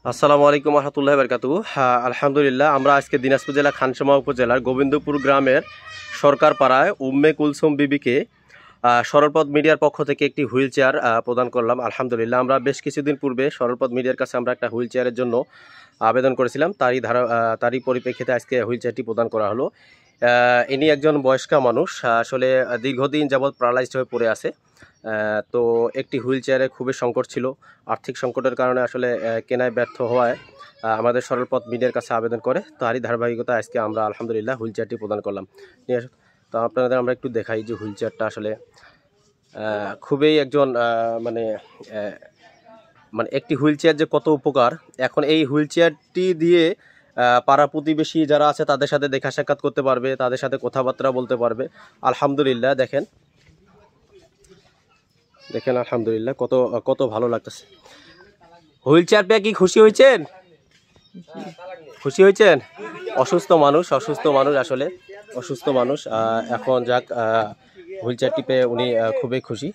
আসসালামু আলাইকুম রহমতুল্লাহি বারকাতুহু। আলহামদুলিল্লাহ, আমরা আজকে দিনাজপুর জেলা খানসামা উপজেলার গোবিন্দপুর গ্রামের সরকার পাড়ায় উম্মে কুলসুম বিবিকে সরলপথ মিডিয়ার পক্ষ থেকে একটি হুইল চেয়ার প্রদান করলাম। আলহামদুলিল্লাহ, আমরা বেশ কিছুদিন পূর্বে সরলপথ মিডিয়ার কাছে আমরা একটা হুইল চেয়ারের জন্য আবেদন করেছিলাম। তারই পরিপ্রেক্ষিতে আজকে হুইল চেয়ারটি প্রদান করা হলো। ইনি একজন বয়স্কা মানুষ, আসলে দীর্ঘদিন যাবৎ প্যারালাইজড হয়ে পড়ে আছে। তো একটি হুইল চেয়ারে খুবই সংকট ছিল। আর্থিক সংকটের কারণে আসলে কেনায় ব্যর্থ হওয়ায় আমাদের সরলপথ মিডিয়ার কাছে আবেদন করে তারই ধারাবাহিকতা আজকে আমরা আলহামদুলিল্লাহ হুইল চেয়ারটি প্রদান করলাম। তো আপনাদের আমরা একটু দেখাই যে হুইল চেয়ারটা আসলে খুবই একজন মানে মানে একটি হুইল চেয়ার যে কত উপকার। এখন এই হুইল চেয়ারটি দিয়ে পাড়া প্রতিবেশী যারা আছে তাদের সাথে দেখা সাক্ষাৎ করতে পারবে, তাদের সাথে কথাবার্তা বলতে পারবে। আলহামদুলিল্লাহ, দেখেন আলহামদুলিল্লাহ কত কত ভালো লাগতেছে। হুইল চেয়ার পেয়ে কি খুশি হয়েছেন? খুশি হয়েছেন? অসুস্থ মানুষ আসলে অসুস্থ মানুষ। এখন যাক, হুইল চেয়ারটি পেয়ে উনি খুবই খুশি।